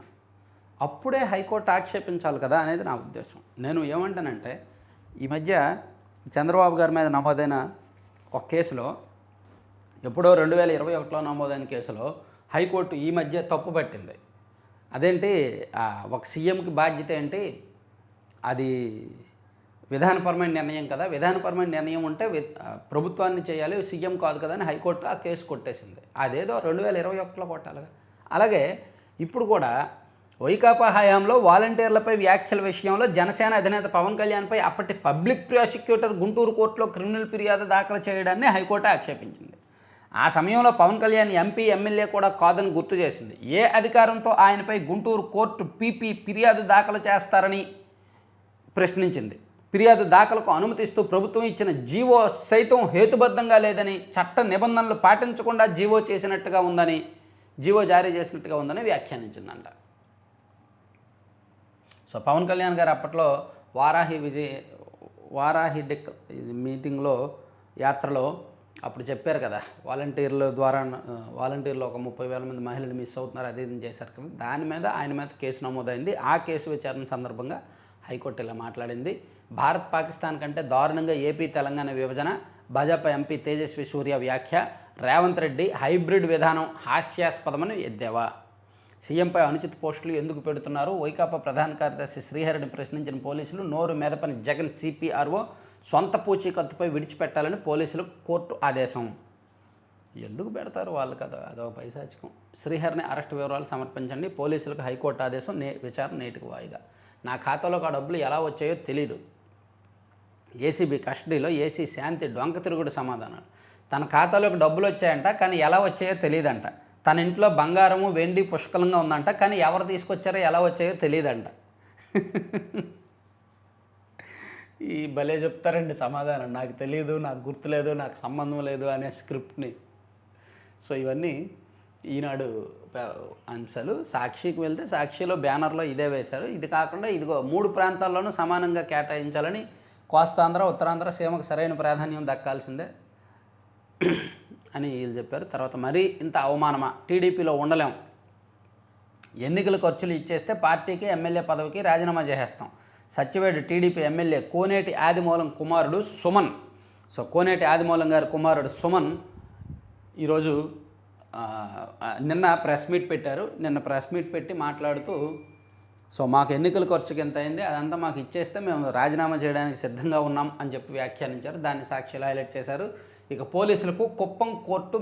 S1: అప్పుడే హైకోర్టు ఆక్షేపించాలి కదా అనేది నా ఉద్దేశం. నేను ఏమంటానంటే, ఈ మధ్య చంద్రబాబు గారి మీద నమోదైన ఒక కేసులో, ఎప్పుడో 2021లో నమోదైన కేసులో హైకోర్టు ఈ మధ్య తప్పు పట్టింది. అదేంటి, ఒక సీఎంకి బాధ్యత ఏంటి, అది విధానపరమైన నిర్ణయం కదా, విధానపరమైన నిర్ణయం ఉంటే ప్రభుత్వాన్ని చేయాలి, సీఎం కాదు కదా అని హైకోర్టు ఆ కేసు కొట్టేసింది. అదేదో 2021లో కొట్టాలిగా. అలాగే ఇప్పుడు కూడా వైకాపా హయాంలో వాలంటీర్లపై వ్యాఖ్యల విషయంలో జనసేన అధినేత పవన్ కళ్యాణ్పై అప్పటి పబ్లిక్ ప్రాసిక్యూటర్ గుంటూరు కోర్టులో క్రిమినల్ ఫిర్యాదు దాఖలు చేయడాన్ని హైకోర్టు ఆక్షేపించింది. ఆ సమయంలో పవన్ కళ్యాణ్ ఎంపీ ఎమ్మెల్యే కూడా కాదని గుర్తు చేసింది. ఏ అధికారంతో ఆయనపై గుంటూరు కోర్టు పీపీ ఫిర్యాదు దాఖలు చేస్తారని ప్రశ్నించింది. ఫిర్యాదు దాఖలకు అనుమతిస్తూ ప్రభుత్వం ఇచ్చిన జీవో సైతం హేతుబద్ధంగా లేదని, చట్ట నిబంధనలు పాటించకుండా జీవో జారీ చేసినట్టుగా ఉందని వ్యాఖ్యానించిందంట. సో పవన్ కళ్యాణ్ గారు అప్పట్లో వారాహి డెక్ మీటింగ్లో, యాత్రలో అప్పుడు చెప్పారు కదా, వాలంటీర్ల ద్వారా వాలంటీర్లు ఒక 30,000 మంది మహిళలు మిస్ అవుతున్నారు, అది ఇది చేశారు కదా. దాని మీద ఆయన మీద కేసు నమోదైంది. ఆ కేసు విచారణ సందర్భంగా హైకోర్టు ఇలా మాట్లాడింది. భారత్ పాకిస్తాన్ కంటే దారుణంగా ఏపీ తెలంగాణ విభజన, భాజపా ఎంపీ తేజస్వి సూర్య వ్యాఖ్య, రేవంత్ రెడ్డి హైబ్రిడ్ విధానం హాస్యాస్పదమని ఎద్దేవా. సీఎంపై అనుచిత పోస్టులు ఎందుకు పెడుతున్నారు? వైకాపా ప్రధాన కార్యదర్శి శ్రీహరిని ప్రశ్నించిన పోలీసులు, నోరు మెదపని జగన్ సిపిఆర్ఓ సొంత పూచీకత్తుపై విడిచిపెట్టాలని పోలీసులు కోర్టు ఆదేశం. ఎందుకు పెడతారు వాళ్ళు కదా, అదొక పైశాచికం. శ్రీహరిని అరెస్ట్ వివరాలు సమర్పించండి, పోలీసులకు హైకోర్టు ఆదేశం, విచారణ నేటికి వాయిదా. నా ఖాతాలోకి ఆ డబ్బులు ఎలా వచ్చాయో తెలీదు. ఏసీబీ కస్టడీలో ఏసీ శాంతి డొంక తిరుగుడు సమాధానాలు. తన ఖాతాలోకి డబ్బులు వచ్చాయంట, కానీ ఎలా వచ్చాయో తెలియదంట. తన ఇంట్లో బంగారము వెండి పుష్కలంగా ఉందంట, కానీ ఎవరు తీసుకొచ్చారో ఎలా వచ్చాయో తెలియదంట. ఈ భలే చెప్తారండి సమాధానం, నాకు తెలియదు, నాకు గుర్తులేదు, నాకు సంబంధం లేదు అనే స్క్రిప్ట్ని. సో ఇవన్నీ ఈనాడు అంశాలు. సాక్షికి వెళ్తే సాక్షిలో బ్యానర్లో ఇదే వేశారు. ఇది కాకుండా ఇదిగో 3 ప్రాంతాల్లోనూ సమానంగా కేటాయించాలని, కోస్తాంధ్ర ఉత్తరాంధ్ర సీమకు సరైన ప్రాధాన్యం దక్కాల్సిందే అని వీళ్ళు చెప్పారు. తర్వాత మరీ ఇంత అవమానమా, టీడీపీలో ఉండలేం, ఎన్నికల ఖర్చులు ఇచ్చేస్తే పార్టీకి ఎమ్మెల్యే పదవికి రాజీనామా చేసేస్తాం. సత్యవేడు టీడీపీ ఎమ్మెల్యే కోనేటి ఆదిమూలం కుమారుడు సుమన్. సో కోనేటి ఆదిమూలం గారి కుమారుడు సుమన్ ఈరోజు నిన్న ప్రెస్ మీట్ పెట్టారు. నిన్న ప్రెస్ మీట్ పెట్టి మాట్లాడుతూ, సో మాకు ఎన్నికల ఖర్చుకి ఎంత అయింది, అదంతా మాకు ఇచ్చేస్తే మేము రాజీనామా చేయడానికి సిద్ధంగా ఉన్నాం అని చెప్పి వ్యాఖ్యానించారు. దాన్ని సాక్షిలో హైలైట్ చేశారు. ఇక పోలీసులకు కుప్పం కోర్టు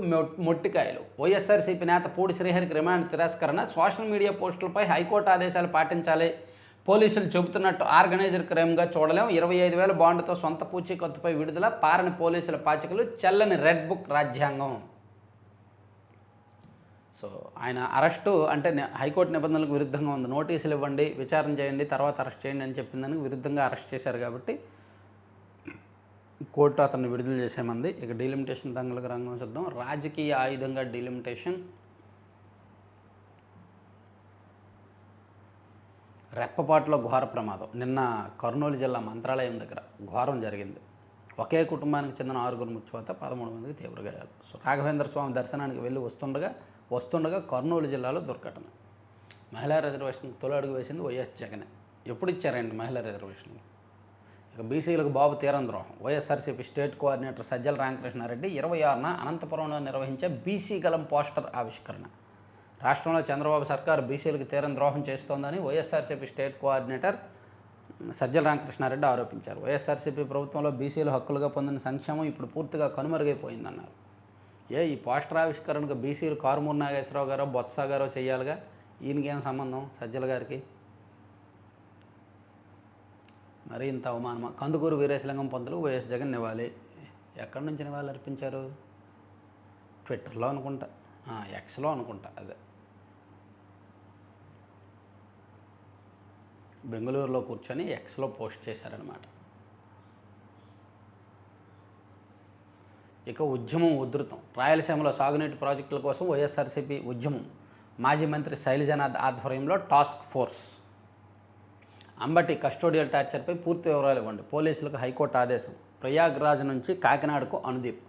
S1: మొట్టికాయలు. వైఎస్ఆర్సీపీ నేత పూడి శ్రీహరికి రిమాండ్ తిరస్కరణ, సోషల్ మీడియా పోస్టులపై హైకోర్టు ఆదేశాలు పాటించాలి, పోలీసులు చెబుతున్నట్టు ఆర్గనైజర్ క్రైమ్గా చూడలేం, 25,000 బాండ్తో సొంత పూచీకత్తుపై విడుదల, పారని పోలీసుల పాచికలు, చెల్లని రెడ్ బుక్ రాజ్యాంగం. సో ఆయన అరెస్టు అంటే హైకోర్టు నిబంధనలకు విరుద్ధంగా ఉంది. నోటీసులు ఇవ్వండి, విచారణ చేయండి, తర్వాత అరెస్ట్ చేయండి అని చెప్పిన దానికి విరుద్ధంగా అరెస్ట్ చేశారు కాబట్టి కోర్టు అతన్ని విడుదల చేసేమంది. ఇక డీలిమిటేషన్ దంగలకు రంగం చూద్దాం. రాజకీయ ఆయుధంగా డీలిమిటేషన్. రెప్పపాటులో ఘోర ప్రమాదం. నిన్న కర్నూలు జిల్లా మంత్రాలయం దగ్గర ఘోరం జరిగింది. ఒకే కుటుంబానికి చెందిన 6 మృత్యువాత 13 మందికి తీవ్ర గాయాలు. సో రాఘవేంద్ర స్వామి దర్శనానికి వెళ్ళి వస్తుండగా కర్నూలు జిల్లాలో దుర్ఘటన. మహిళా రిజర్వేషన్కి తొలి అడుగు వేసింది వైఎస్ జగన్. ఎప్పుడు ఇచ్చారండి మహిళా రిజర్వేషన్? ఇక బీసీలకు బాబు తీరం ద్రోహం. వైఎస్ఆర్సీపీ స్టేట్ కోఆర్డినేటర్ సజ్జల రామకృష్ణారెడ్డి 26న అనంతపురంలో నిర్వహించే బీసీ గలం పోస్టర్ ఆవిష్కరణ. రాష్ట్రంలో చంద్రబాబు సర్కారు బీసీలకు తీరం ద్రోహం చేస్తోందని వైఎస్ఆర్సీపీ స్టేట్ కోఆర్డినేటర్ సజ్జల రామకృష్ణారెడ్డి ఆరోపించారు. వైఎస్ఆర్సీపీ ప్రభుత్వంలో బీసీలు హక్కులుగా పొందిన సంక్షేమం ఇప్పుడు పూర్తిగా కనుమరుగైపోయిందన్నారు. ఈ పోస్టర్ ఆవిష్కరణకు బీసీలు కారుమూరి నాగేశ్వరరావు గారో బొత్స గారో చేయాలిగా, ఈయనకేం సంబంధం సజ్జల గారికి? మరి ఇంత అవమానమా? కందుకూరు వీరేశలింగం పంతులు వైఎస్ జగన్ నివాళి. ఎక్కడి నుంచి నివాళి అర్పించారు? ట్విట్టర్లో అనుకుంటా, ఎక్స్లో అనుకుంటా. అదే బెంగళూరులో కూర్చొని ఎక్స్లో పోస్ట్ చేశారనమాట. ఇక ఉద్యమం ఉధృతం. రాయలసీమలో సాగునీటి ప్రాజెక్టుల కోసం వైఎస్ఆర్సీపీ ఉద్యమం. మాజీ మంత్రి శైలజనాథ్ ఆధ్వర్యంలో టాస్క్ ఫోర్స్. అంబటి కస్టోడియల్ టార్చర్పై పూర్తి వివరాలు ఇవ్వండి. పోలీసులకు హైకోర్టు ఆదేశం. ప్రయాగ్రాజ్ నుంచి కాకినాడకు అనుదీప్.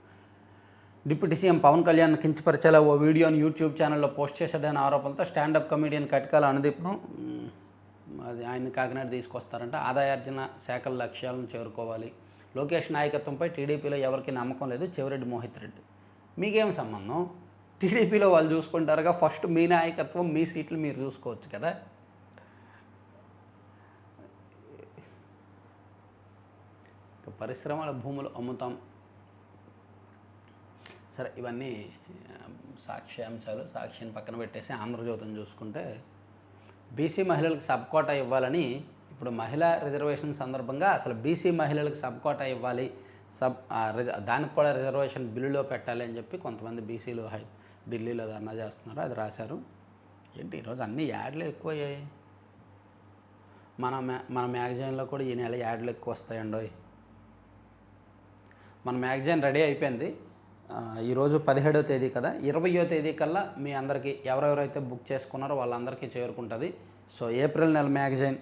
S1: డిప్యూటీ సీఎం పవన్ కళ్యాణ్ కించపరిచేలా ఓ వీడియోని యూట్యూబ్ ఛానల్లో పోస్ట్ చేశాడనే ఆరోపణలతో స్టాండప్ కమెడియన్ కటికాల అనుదీప్ను అది ఆయన్ని కాకినాడ తీసుకొస్తారంట. ఆదాయార్జన శాఖల లక్ష్యాలను చేరుకోవాలి. లోకేష్ నాయకత్వంపై టీడీపీలో ఎవరికి నమ్మకం లేదు. చెవిరెడ్డి మోహిత్ రెడ్డి. మీకేం సంబంధం? టీడీపీలో వాళ్ళు చూసుకుంటారుగా. ఫస్ట్ మీ నాయకత్వం, మీ సీట్లు మీరు చూసుకోవచ్చు కదా. పరిశ్రమల భూములు అమ్ముతాం. సరే, ఇవన్నీ సాక్ష్యాంశాలు. సాక్ష్యాన్ని పక్కన పెట్టేసి ఆంధ్రజ్యోతిని చూసుకుంటే, బీసీ మహిళలకు సబ్ కోటా ఇవ్వాలని ఇప్పుడు మహిళా రిజర్వేషన్ సందర్భంగా అసలు బీసీ మహిళలకు సబ్ కోటా ఇవ్వాలి, దానికి కూడా రిజర్వేషన్ బిల్లులో పెట్టాలి అని చెప్పి కొంతమంది బీసీలు ఢిల్లీలో ధర్నా చేస్తున్నారు. అది రాశారు. ఏంటి ఈరోజు అన్ని యాడ్లు ఎక్కువయ్యాయి. మన మ్యాగజైన్లో కూడా ఈ నెల యాడ్లు ఎక్కువ వస్తాయండి. మన మ్యాగజైన్ రెడీ అయిపోయింది. ఈరోజు 17వ తేదీ కదా, 20వ తేదీ కల్లా మీ అందరికీ ఎవరెవరైతే బుక్ చేసుకున్నారో వాళ్ళందరికీ చేరుకుంటుంది. సో ఏప్రిల్ నెల మ్యాగజైన్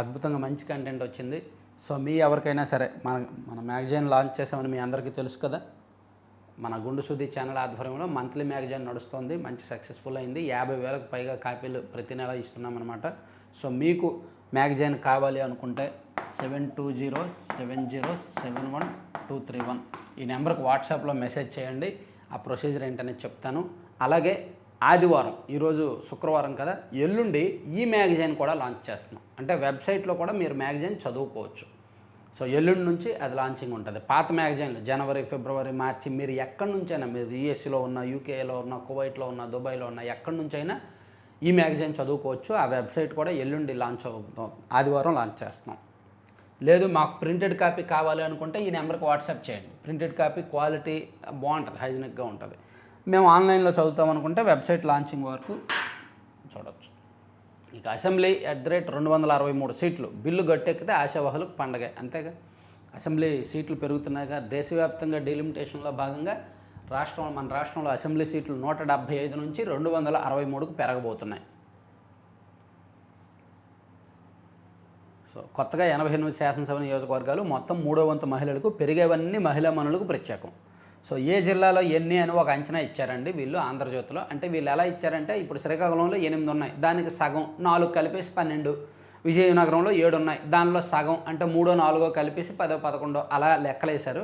S1: అద్భుతంగా మంచి కంటెంట్ వచ్చింది. సో మీ ఎవరికైనా సరే మన మ్యాగజైన్ లాంచ్ చేసామని మీ అందరికీ తెలుసు కదా. మన గుండు సుధీ ఛానల్ ఆధ్వర్యంలో మంత్లీ మ్యాగజైన్ నడుస్తుంది. మంచి సక్సెస్ఫుల్ అయింది. 50,000కు పైగా కాపీలు ప్రతి నెల ఇస్తున్నామన్నమాట. సో మీకు మ్యాగజైన్ కావాలి అనుకుంటే 7207071231 ఈ నెంబర్కి వాట్సాప్లో మెసేజ్ చేయండి. ఆ ప్రొసీజర్ ఏంటనేది చెప్తాను. అలాగే ఆదివారం, ఈరోజు శుక్రవారం కదా, ఎల్లుండి ఈ మ్యాగజైన్ కూడా లాంచ్ చేస్తున్నాం. అంటే వెబ్సైట్లో కూడా మీరు మ్యాగజైన్ చదువుకోవచ్చు. సో ఎల్లుండి నుంచి అది లాంచింగ్ ఉంటుంది. పాత మ్యాగజైన్లు జనవరి, ఫిబ్రవరి, మార్చి మీరు ఎక్కడి నుంచైనా, మీరు యూఎస్లో ఉన్న, యూకేలో ఉన్న, కువైట్లో ఉన్న, దుబాయ్లో ఉన్న, ఎక్కడి నుంచైనా ఈ మ్యాగజైన్ చదువుకోవచ్చు. ఆ వెబ్సైట్ కూడా ఎల్లుండి లాంచ్ అవుతాం. ఆదివారం లాంచ్ చేస్తున్నాం. లేదు మాకు ప్రింటెడ్ కాపీ కావాలి అనుకుంటే ఈ నెంబర్కి వాట్సాప్ చేయండి. ప్రింటెడ్ కాపీ క్వాలిటీ బాగుంటుంది, హైజీనిక్గా ఉంటుంది. మేము ఆన్లైన్లో చదువుతాం అనుకుంటే వెబ్సైట్ లాంచింగ్ వరకు చూడవచ్చు. ఇక అసెంబ్లీ @263 సీట్లు. బిల్లు గట్టెక్కితే ఆశావహులకు పండగ. అంతేగా, అసెంబ్లీ సీట్లు పెరుగుతున్నాయిగా. దేశవ్యాప్తంగా డీలిమిటేషన్లో భాగంగా మన రాష్ట్రంలో అసెంబ్లీ సీట్లు 175 నుంచి 263కు పెరగబోతున్నాయి. సో కొత్తగా 88 శాసనసభ నియోజకవర్గాలు, మొత్తం 3వ వంతు మహిళలకు, పెరిగేవన్నీ మహిళా మనులకు ప్రత్యేకం. సో ఏ జిల్లాలో ఎన్ని అని ఒక అంచనా ఇచ్చారండి వీళ్ళు ఆంధ్రజ్యోతిలో. అంటే వీళ్ళు ఎలా ఇచ్చారంటే, ఇప్పుడు శ్రీకాకుళంలో 8 ఉన్నాయి, దానికి సగం 4 కలిపేసి 12. విజయనగరంలో 7 ఉన్నాయి, దానిలో సగం అంటే 3, 4 కలిపేసి 10, 11 అలా లెక్కలేశారు.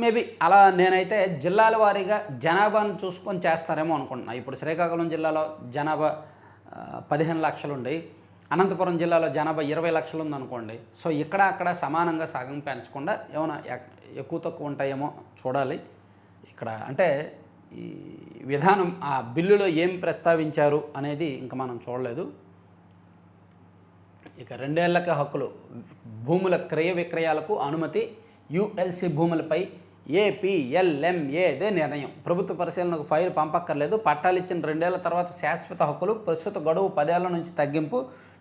S1: మేబీ అలా నేనైతే జిల్లాల వారీగా జనాభాను చూసుకొని చేస్తారేమో అనుకుంటున్నా. ఇప్పుడు శ్రీకాకుళం జిల్లాలో జనాభా 15 లక్షలు ఉండి, అనంతపురం జిల్లాలో జనాభా 20 లక్షలు ఉందనుకోండి. సో ఇక్కడ అక్కడ సమానంగా సగం పెంచకుండా ఏమైనా ఎక్కువ తక్కువ ఉంటాయేమో చూడాలి. ఇక్కడ అంటే ఈ విధానం ఆ బిల్లులో ఏం ప్రస్తావించారు అనేది ఇంకా మనం చూడలేదు. ఇక 2 ఏళ్లకే హక్కులు, భూముల క్రయ విక్రయాలకు అనుమతి, యుఎల్సి భూములపై ఏపీఎల్ఎంఏదే నిర్ణయం. ప్రభుత్వ పరిశీలనకు ఫైల్ పంపక్కర్లేదు. పట్టాలు ఇచ్చిన 2 ఏళ్ల తర్వాత శాశ్వత హక్కులు. ప్రస్తుత గడువు 10 ఏళ్ల నుంచి తగ్గింపు.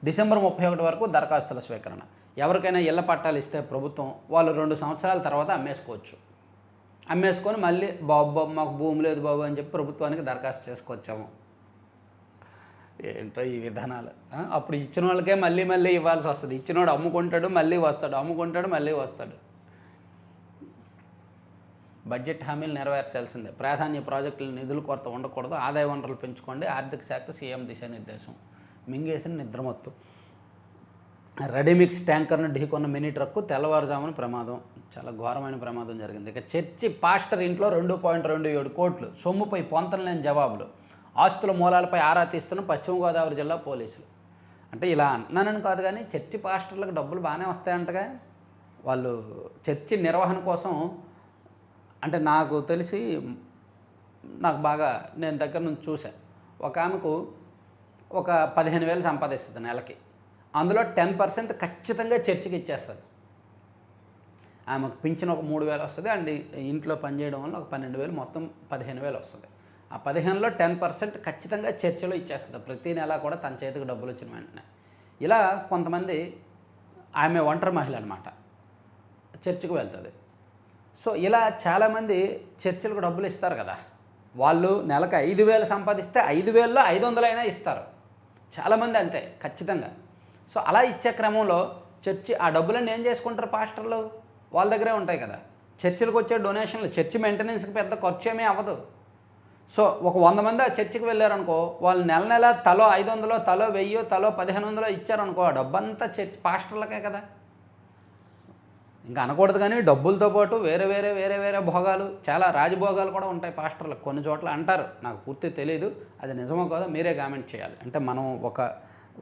S1: డిసెంబర్ 31 వరకు దరఖాస్తుల స్వీకరణ. ఎవరికైనా ఇళ్ల పట్టాలు ఇస్తే ప్రభుత్వం వాళ్ళు 2 సంవత్సరాల తర్వాత అమ్మేసుకోవచ్చు. అమ్మేసుకొని మళ్ళీ బాబు మాకు భూమి లేదు బాబు అని చెప్పి ప్రభుత్వానికి దరఖాస్తు చేసుకొచ్చాము. ఏంటో ఈ విధానాలు. అప్పుడు ఇచ్చిన వాళ్ళకే మళ్ళీ మళ్ళీ ఇవ్వాల్సి వస్తుంది. ఇచ్చినోడు అమ్ముకుంటాడు మళ్ళీ వస్తాడు, అమ్ముకుంటాడు మళ్ళీ వస్తాడు. బడ్జెట్ హామీలు నెరవేర్చాల్సిందే. ప్రాధాన్య ప్రాజెక్టుల నిధుల కొరత ఉండకూడదు. ఆదాయ వనరులు పెంచుకోండి. ఆర్థిక శాఖ సీఎం దిశానిర్దేశం. మింగేసిన నిద్రమత్తు. రెడీమిక్స్ ట్యాంకర్ను ఢీకొన్న మినీ ట్రక్కు తెల్లవారుజామున ప్రమాదం. చాలా ఘోరమైన ప్రమాదం జరిగింది. ఇక చర్చి పాస్టర్ ఇంట్లో 2.27 కోట్లు సొమ్ముపై పొంతనలేని జవాబులు. ఆస్తుల మూలాలపై ఆరా తీస్తున్న పశ్చిమ గోదావరి జిల్లా పోలీసులు. అంటే ఇలా అంటున్నానని కాదు కానీ చర్చి పాస్టర్లకు డబ్బులు బాగానే వస్తాయంటగా. వాళ్ళు చర్చి నిర్వహణ కోసం, అంటే నాకు తెలిసి, నాకు బాగా నేను దగ్గర నుంచి చూశాను, ఒక ఆమెకు ఒక 15,000 సంపాదిస్తుంది నెలకి. అందులో 10% ఖచ్చితంగా చర్చికి ఇచ్చేస్తుంది. ఆమెకు పింఛన్ ఒక 3,000 వస్తుంది. అండ్ ఇంట్లో పనిచేయడం వల్ల ఒక 12,000, మొత్తం 15,000 వస్తుంది. ఆ 15లో 10% ఖచ్చితంగా చర్చిలో ఇచ్చేస్తుంది ప్రతి నెల కూడా తన చేతికి డబ్బులు వచ్చిన వెంటనే. ఇలా కొంతమంది, ఆమె ఒంటరి మహిళ అనమాట, చర్చికి వెళ్తుంది. సో ఇలా చాలామంది చర్చిలకు డబ్బులు ఇస్తారు కదా. వాళ్ళు నెలకు 5,000 సంపాదిస్తే 5,000లో 500 అయినా ఇస్తారు. చాలామంది అంతే ఖచ్చితంగా. సో అలా ఇచ్చే క్రమంలో చర్చి ఆ డబ్బులన్నీ ఏం చేసుకుంటారు పాస్టర్లు? వాళ్ళ దగ్గరే ఉంటాయి కదా. చర్చిలకు వచ్చే డొనేషన్లు, చర్చి మెయింటెనెన్స్కి పెద్ద ఖర్చు ఏమీ అవ్వదు. సో ఒక 100 మంది ఆ చర్చికి వెళ్ళారనుకో, వాళ్ళు నెల నెల తలో 500, తలో 1000, తలో 1500 ఇచ్చారనుకో, ఆ డబ్బంతా చర్చి పాస్టర్లకే కదా. ఇంకా అనకూడదు కానీ డబ్బులతో పాటు వేరే వేరే వేరే వేరే భోగాలు, చాలా రాజభోగాలు కూడా ఉంటాయి పాస్టర్లకు. కొన్ని చోట్ల అంటారు, నాకు పూర్తి తెలియదు, అది నిజమో కాదో మీరే కామెంట్ చేయాలి. అంటే మనం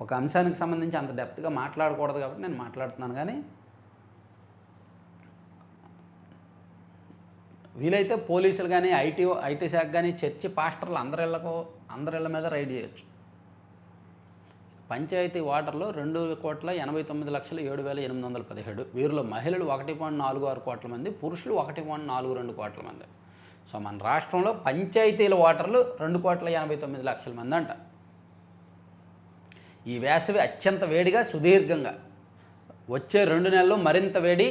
S1: ఒక అంశానికి సంబంధించి అంత డెప్త్గా మాట్లాడకూడదు కాబట్టి నేను మాట్లాడుతున్నాను. కానీ వీలైతే పోలీసులు కానీ ఐటీ శాఖ కానీ చర్చి పాస్టర్లు అందరిళ్ళ మీద రైడ్ చేయొచ్చు. పంచాయతీ వాటర్లో 2,89,07,817. వీరిలో మహిళలు 1.46 కోట్ల మంది, పురుషులు 1.42 కోట్ల మంది. సో మన రాష్ట్రంలో పంచాయతీల వాటర్లు 2,89,00,000 మంది అంట. ఈ వేసవి అత్యంత వేడిగా సుదీర్ఘంగా, వచ్చే 2 నెలలు మరింత వేడి,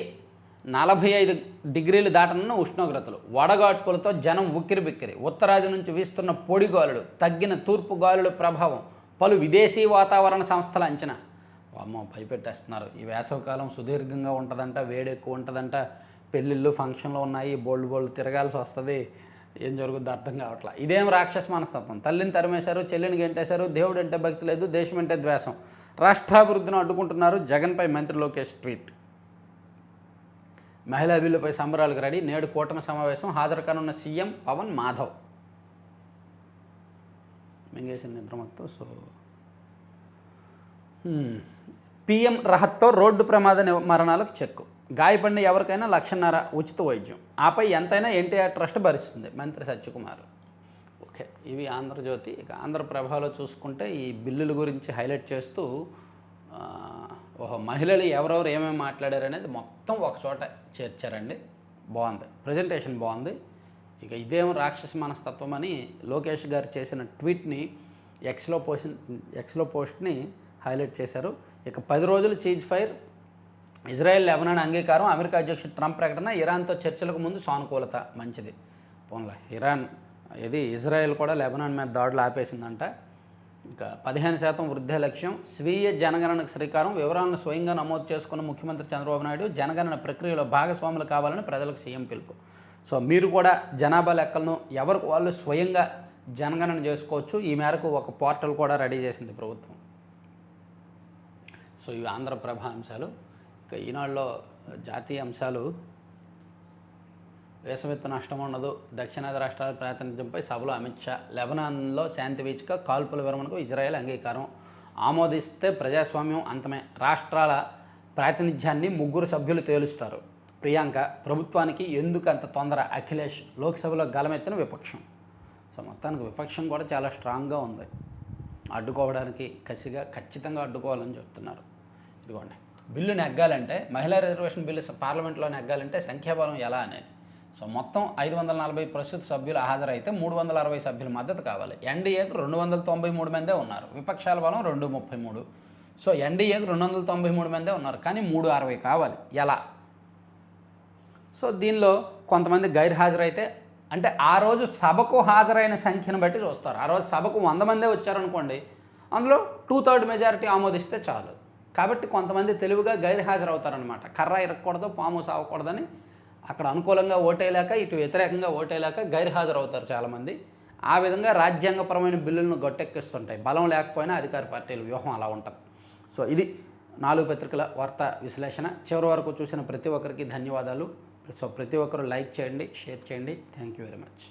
S1: 45 డిగ్రీలు దాటనున్న ఉష్ణోగ్రతలు, వడగాడ్పులతో జనం ఉక్కిరిబిక్కిరి. ఉత్తరాది నుంచి వీస్తున్న పొడి గాలులు, తగ్గిన తూర్పు గాలుల ప్రభావం పలు విదేశీ వాతావరణ సంస్థల అంచనా. అమ్మో భయపెట్టేస్తున్నారు. ఈ వేసవికాలం సుదీర్ఘంగా ఉంటుందంట, వేడి ఎక్కువ ఉంటుందంట, పెళ్ళిళ్ళు ఫంక్షన్లు ఉన్నాయి, బోల్డ్ తిరగాల్సి వస్తుంది. ఏం జరుగుద్దో అర్థం కావట్లా. ఇదేం రాక్షస మనస్తత్వం. తల్లిని తరిమేశారు, చెల్లిని గెంటేశారు, దేవుడు అంటే భక్తి లేదు, దేశం అంటే ద్వేషం. రాష్ట్రాభివృద్ధిని అడ్డుకుంటున్నారు, జగన్పై మంత్రి లోకేష్ ట్వీట్. మహిళా బిల్లుపై సంబరాలకు రెడీ, నేడు కూటమి సమావేశం, హాజరు కానున్న సీఎం పవన్ మాధవ్. మింగేసిన నిద్రమత్తు. సో పీఎం రహత్తో రోడ్డు ప్రమాద మరణాలకు చెక్కు. గాయపడిన ఎవరికైనా 1,50,000 ఉచిత వైద్యం, ఆపై ఎంతైనా ఎన్టీఆర్ ట్రస్ట్ భరిస్తుంది, మంత్రి సత్యకుమార్. ఓకే, ఇవి ఆంధ్రజ్యోతి. ఇక ఆంధ్రప్రభలో చూసుకుంటే ఈ బిల్లుల గురించి హైలైట్ చేస్తూ మహిళలు ఎవరెవరు ఏమేమి మాట్లాడారు అనేది మొత్తం ఒక చోట చేర్చారండి. బాగుంది, ప్రజెంటేషన్ బాగుంది. ఇక ఇదేం రాక్షస మనస్తత్వం అని లోకేష్ గారు చేసిన ట్వీట్ని ఎక్స్లో పోస్ట్ని హైలైట్ చేశారు. ఇక 10 రోజులు చీజ్ ఫైర్, ఇజ్రాయెల్ లెబనాన్ అంగీకారం, అమెరికా అధ్యక్షుడు ట్రంప్ ప్రకటన, ఇరాన్తో చర్చలకు ముందు సానుకూలత. మంచిది పోన్లే. ఇజ్రాయెల్ కూడా లెబనాన్ మీద దాడులు ఆపేసిందంట. ఇంకా 15% వృద్ధి లక్ష్యం, స్వీయ జనగణనకు శ్రీకారం, వివరాలను స్వయంగా నమోదు చేసుకున్న ముఖ్యమంత్రి చంద్రబాబు నాయుడు. జనగణన ప్రక్రియలో భాగస్వాములు కావాలని ప్రజలకు సీఎం పిలుపు. సో మీరు కూడా జనాభా లెక్కలను ఎవరికి వాళ్ళు స్వయంగా జనగణన చేసుకోవచ్చు. ఈ మేరకు ఒక పోర్టల్ కూడా రెడీ చేసింది ప్రభుత్వం. సో ఇవి ఆంధ్రప్రభ అంశాలు. ఇక ఈనాడులో జాతీయ అంశాలు, వేసవిత్తు నష్టం ఉండదు, దక్షిణాది రాష్ట్రాల ప్రాతినిధ్యంపై సభలో అమిత్ షా. లెబనాన్లో శాంతి వీచిక, కాల్పుల విరమణకు ఇజ్రాయెల్ అంగీకారం, ఆమోదిస్తే ప్రజాస్వామ్యం అంతమే. రాష్ట్రాల ప్రాతినిధ్యాన్ని 3 సభ్యులు తేలుస్తారు. ప్రియాంక, ప్రభుత్వానికి ఎందుకు అంత తొందర, అఖిలేష్. లోక్సభలో గలమెత్తిన విపక్షం. సో మొత్తానికి విపక్షం కూడా చాలా స్ట్రాంగ్గా ఉంది, అడ్డుకోవడానికి కసిగా ఖచ్చితంగా అడ్డుకోవాలని చెప్తున్నారు. ఇదిగోండి, బిల్లు నెగ్గాలంటే, మహిళా రిజర్వేషన్ బిల్లు పార్లమెంట్లో నెగ్గాలంటే సంఖ్యాబలం ఎలా అనేది. సో మొత్తం 540 ప్రస్తుత సభ్యులు హాజరైతే 360 సభ్యుల మద్దతు కావాలి. ఎన్డీఏకు 293 మందే ఉన్నారు, విపక్షాల బలం 233. సో ఎన్డీఏకి 293 మందే ఉన్నారు, కానీ 360 కావాలి. ఎలా? సో దీనిలో కొంతమంది గైర్హాజరైతే, అంటే ఆ రోజు సభకు హాజరైన సంఖ్యను బట్టి చూస్తారు. ఆ రోజు సభకు 100 మందే వచ్చారనుకోండి, అందులో 2/3 మెజారిటీ ఆమోదిస్తే చాలు. కాబట్టి కొంతమంది తెలివిగా గైర్హాజరవుతారనమాట. కర్ర ఇరగకూడదు, పాము సావకూడదని అక్కడ అనుకూలంగా ఓటేయలేక, ఇటు వ్యతిరేకంగా ఓటేయలేక గైర్హాజరవుతారు చాలామంది. ఆ విధంగా రాజ్యాంగపరమైన బిల్లులను గట్టెక్కిస్తుంటాయి. బలం లేకపోయినా అధికార పార్టీల వ్యూహం అలా ఉంటుంది. సో ఇది 4 పత్రికల వార్తా విశ్లేషణ. చివరి వరకు చూసిన ప్రతి ఒక్కరికి ధన్యవాదాలు. సో ప్రతి ఒక్కరు లైక్ చేయండి, షేర్ చేయండి. Thank you very much.